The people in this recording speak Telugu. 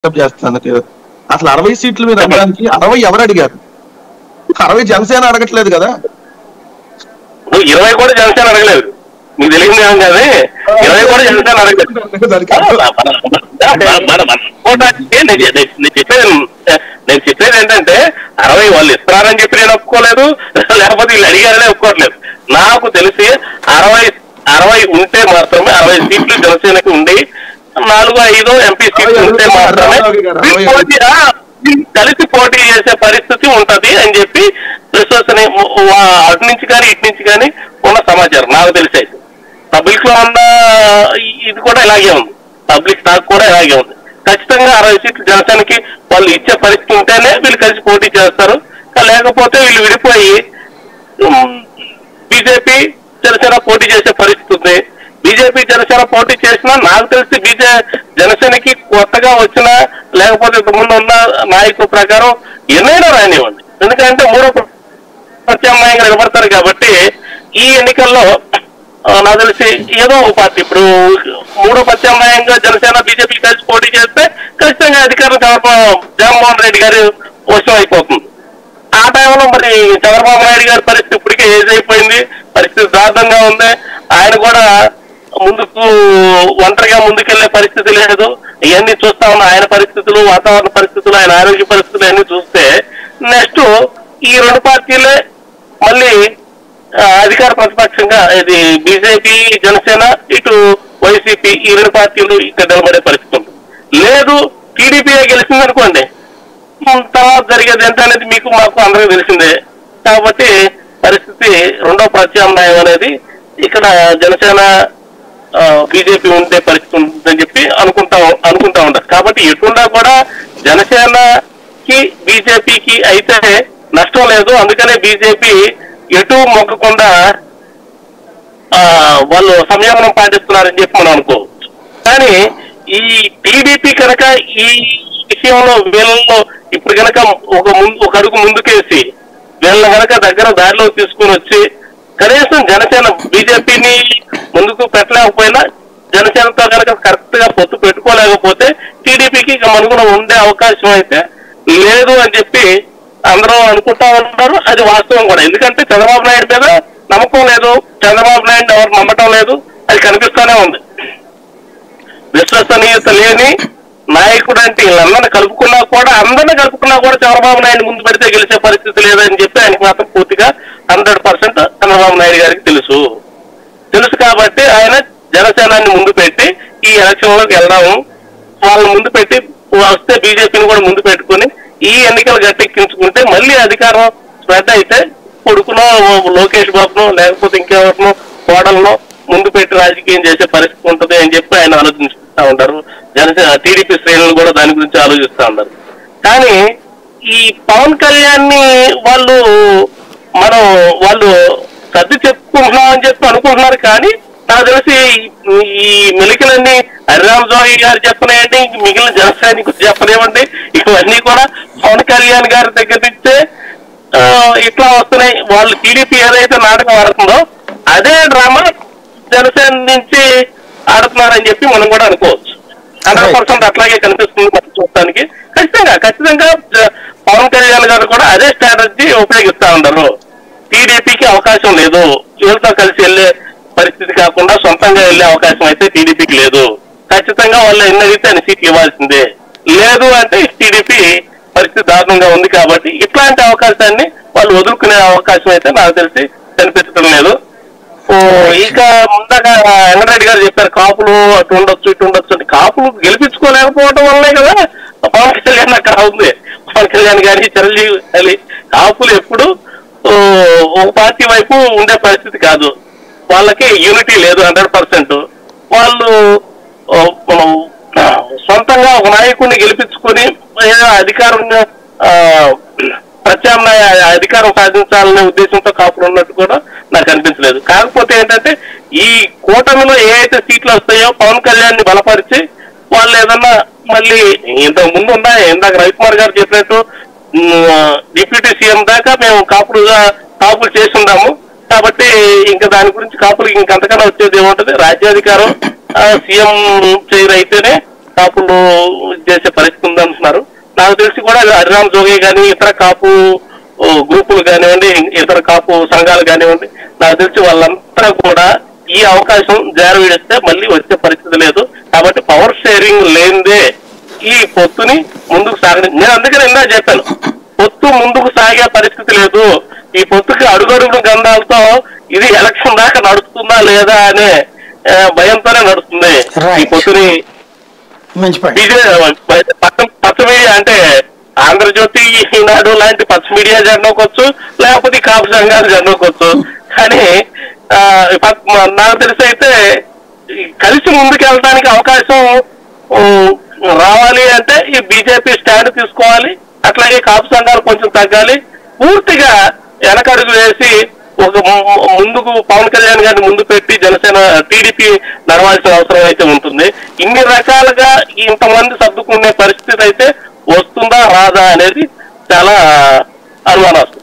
చేస్తాను. అసలు 60 సీట్లు మీద అడగడానికి 60 ఎవరు అడిగారు? 60 జనసేన అడగట్లేదు కదా. 20 కూడా జనసేన అడగలేదు, మీకు తెలియదు ఏం కాదు. 20 కూడా జనసేన అడగలేదు. నేను చెప్పేది ఏంటంటే 60 వాళ్ళు ఇస్తున్నారని చెప్పి నేను ఒప్పుకోలేదు, లేకపోతే వీళ్ళు అడిగారనే ఒప్పుకోవట్లేదు. నాకు తెలిసి 60 ఉంటే మాత్రమే 60 సీట్లు జనసేనకి ఉండి 4-5 ఎంపీ సీట్లు ఉంటే మాత్రమే కలిసి పోటీ చేసే పరిస్థితి ఉంటది అని చెప్పి విశ్వసనీయ అటు నుంచి కానీ ఇటు నుంచి కానీ ఉన్న సమాచారం నాకు తెలిసి. పబ్లిక్ లో ఉన్న ఇది కూడా ఇలాగే ఉంది, పబ్లిక్ టాక్ కూడా ఇలాగే ఉంది. ఖచ్చితంగా 60 సీట్లు జనసేనకి వాళ్ళు ఇచ్చే పరిస్థితి ఉంటేనే వీళ్ళు కలిసి పోటీ చేస్తారు, లేకపోతే వీళ్ళు విడిపోయి బీజేపీ జనసేన పోటీ చేసే పరిస్థితి ఉంది. బీజేపీ జనసేన పోటీ చేసినా నాకు తెలిసి జనసేనకి కొత్తగా వచ్చిన లేకపోతే ఇంతకుముందు ఉన్న నాయకుల ప్రకారం ఎన్నైనా రానివ్వండి, ఎందుకంటే మూడో ప్రత్యామ్నాయంగా నిలబడతారు కాబట్టి ఈ ఎన్నికల్లో నాకు తెలిసి ఏదో ఒక పార్టీ ఇప్పుడు మూడో ప్రత్యామ్నాయంగా జనసేన బీజేపీ కలిసి పోటీ చేస్తే ఖచ్చితంగా అధికారం జగన్మోహన్ రెడ్డి గారి వశం అయిపోతుంది. ఆ టైంలో మరి చంద్రబాబు నాయుడు గారి పరిస్థితి ఇప్పటికే ఏజ్ అయిపోయింది, పరిస్థితి దారుణంగా ఉంది. ఆయన కూడా ముందుకు ఒంటరిగా ముందుకెళ్లే పరిస్థితి లేదు. ఇవన్నీ చూస్తా ఉన్న ఆయన పరిస్థితులు, వాతావరణ పరిస్థితులు, ఆయన ఆరోగ్య పరిస్థితులు అన్ని చూస్తే నెక్స్ట్ ఈ రెండు పార్టీలే మళ్ళీ అధికార ప్రతిపక్షంగా ఇది బీజేపీ జనసేన ఇటు వైసీపీ ఈ రెండు పార్టీలు ఇక్కడ నిలబడే పరిస్థితి ఉంటుంది. లేదు టీడీపీ గెలిచిందనుకోండి, తర్వాత జరిగేది ఎంత అనేది మీకు మాకు అందరికీ తెలిసిందే. కాబట్టి పరిస్థితి రెండో ప్రత్యామ్నాయం అనేది ఇక్కడ జనసేన బీజేపీ ఉండే పరిస్థితి ఉంటుందని చెప్పి అనుకుంటా ఉంటారు. కాబట్టి ఎటున్నా కూడా జనసేనకి బీజేపీకి అయితే నష్టం లేదు. అందుకనే బీజేపీ ఎటు మొక్కకుండా వాళ్ళు సంయమనం పాటిస్తున్నారని చెప్పి మనం అనుకోవచ్చు. కానీ ఈ టీడీపీ కనుక ఈ విషయంలో వీళ్ళలో ఇప్పుడు కనుక ఒక అడుగు ముందుకేసి వీళ్ళని కనుక దగ్గర దారిలో తీసుకుని వచ్చి కనీసం జనసేన బీజేపీని ముందుకు పెట్టలేకపోయినా జనసేనతో కనుక కరెక్ట్ గా పొత్తు పెట్టుకోలేకపోతే టీడీపీకి మనుగడ ఉండే అవకాశం అయితే లేదు అని చెప్పి అందరూ అనుకుంటా ఉంటారు. అది వాస్తవం కూడా, ఎందుకంటే చంద్రబాబు నాయుడు మీద నమ్మకం లేదు, చంద్రబాబు నాయుడు ఎవరు నమ్మటం లేదు, అది కనిపిస్తూనే ఉంది. విశ్వసనీయత లేని నాయకుడు అంటే వీళ్ళందరినీ కలుపుకున్నా కూడా చంద్రబాబు నాయుడు ముందు పెడితే గెలిచే పరిస్థితి లేదని చెప్పి ఆయనకి మాత్రం పూర్తిగా 100% చంద్రబాబు నాయుడు గారికి తెలుసు కాబట్టి ఆయన జనసేనాన్ని ముందు పెట్టి ఈ ఎలక్షన్ లోకి వెళ్దాము, వాళ్ళని ముందు పెట్టి వస్తే బీజేపీని కూడా ముందు పెట్టుకుని ఈ ఎన్నికలు గట్టెక్కించుకుంటే మళ్ళీ అధికారం స్ప్రెడ్ అయితే కొడుకునో లోకేష్ బాబునో లేకపోతే ఇంకెవరినో కోడలను ముందు పెట్టి రాజకీయం చేసే పరిస్థితి ఉంటుంది అని చెప్పి ఆయన ఆలోచిస్తూ ఉంటారు. జనసేన టీడీపీ శ్రేణులు కూడా దాని గురించి ఆలోచిస్తూ ఉంటారు. కానీ ఈ పవన్ కళ్యాణ్ ని వాళ్ళు సర్ది చెప్పుకుంటున్నాం అని చెప్పి అనుకుంటున్నారు. కానీ నాకు తెలిసి ఈ మెలికలన్నీ హరిరామ్ జోగి గారు చెప్పనేయండి, మిగిలిన జనసేనకు చెప్పనివ్వండి, ఇవన్నీ కూడా పవన్ కళ్యాణ్ గారి దగ్గర నుంచే ఇట్లా వస్తున్నాయి. వాళ్ళు టీడీపీ ఏదైతే నాటకం ఆడుతుందో అదే డ్రామా జనసేన నుంచి ఆడుతున్నారని చెప్పి మనం కూడా అనుకోవచ్చు. 100% అట్లాగే కనిపిస్తుంది మనం చూడటానికి. ఖచ్చితంగా పవన్ కళ్యాణ్ గారు కూడా అదే స్ట్రాటజీ ఉపయోగిస్తా ఉన్నారు. టీడీపీకి అవకాశం లేదు, వీళ్ళతో కలిసి వెళ్లే పరిస్థితి కాకుండా సొంతంగా వెళ్లే అవకాశం అయితే టీడీపీకి లేదు. ఖచ్చితంగా వాళ్ళు ఎన్ని అడిగితే అన్ని సీట్లు ఇవ్వాల్సిందే. లేదు అంటే టీడీపీ పరిస్థితి దారుణంగా ఉంది. కాబట్టి ఇట్లాంటి అవకాశాన్ని వాళ్ళు వదులుకునే అవకాశం అయితే నాకు తెలిసి కనిపించడం లేదు. ఇక ముందాక వెంకటరెడ్డి గారు చెప్పారు కాపులు అటు ఉండొచ్చు ఇటు ఉండొచ్చు అంటే, కాపులు గెలిపించుకోలేకపోవడం వల్లే కదా పవన్ కళ్యాణ్ అక్కడ ఉంది. పవన్ కళ్యాణ్ గారి చిరంజీవి కాపులు ఎప్పుడు ఒక పార్టీ వైపు ఉండే పరిస్థితి కాదు, వాళ్ళకి యూనిటీ లేదు. 100% వాళ్ళు సొంతంగా ఒక నాయకుడిని గెలిపించుకొని అధికారంగా ప్రత్యామ్నాయ అధికారం సాధించాలనే ఉద్దేశంతో కాపులు ఉన్నట్టు కూడా నాకు అనిపించలేదు. కాకపోతే ఏంటంటే ఈ కూటమిలో ఏ అయితే సీట్లు వస్తాయో పవన్ కళ్యాణ్ ని బలపరిచి వాళ్ళు ఏదన్నా మళ్ళీ ఇంతకు ముందు ఉన్నాయి. ఇందాక రవికుమార్ గారు చెప్పినట్టు డిప్యూటీ సీఎం దాకా మేము కాపులు చేసి ఉన్నాము. కాబట్టి ఇంకా దాని గురించి కాపులకి ఇంకంతకన్నా వచ్చేది ఏముంటది, రాజ్యాధికారం సీఎం చైర్ అయితేనే కాపులు చేసే పరిస్థితి ఉంది అంటున్నారు. నాకు తెలిసి కూడా హరిరామ్ జోగి కానీ ఇతర కాపు గ్రూపులు కానివ్వండి, ఇతర కాపు సంఘాలు కానివ్వండి, నాకు తెలిసి వాళ్ళంతా కూడా ఈ అవకాశం జారవిడిస్తే మళ్ళీ వచ్చే పరిస్థితి లేదు. కాబట్టి పవర్ షేరింగ్ లేనిదే ఈ పొత్తుని ముందుకు సాగని, నేను అందుకని ఇందా చెప్పాను, పొత్తు ముందుకు సాగే పరిస్థితి లేదు. ఈ పొత్తుకి అడుగడుగున గంధాలతో ఇది ఎలక్షన్ దాకా నడుస్తుందా లేదా అనే భయంతోనే నడుస్తుంది ఈ పొత్తుని. పచ్చ మీడియా అంటే ఆంధ్రజ్యోతి, ఈనాడు లాంటి పచ్చ మీడియా జెండోకొచ్చు, లేకపోతే కాపు సంఘాలు జెండోకొచ్చు. కానీ నాకు తెలిసి అయితే కలిసి ముందుకు వెళ్ళడానికి అవకాశం రావాలి అంటే ఈ బీజేపీ స్టాండ్ తీసుకోవాలి, అట్లాగే కాపు సంఘాలు కొంచెం తగ్గాలి, పూర్తిగా వెనకడుగు వేసి ఒక ముందుకు పవన్ కళ్యాణ్ గారిని ముందు పెట్టి జనసేన టీడీపీ నడవాల్సిన అవసరం అయితే ఉంటుంది. ఇన్ని రకాలుగా ఇంతమంది సర్దుకునే పరిస్థితి అయితే వస్తుందా రాదా అనేది చాలా అనుమానాస్పదం.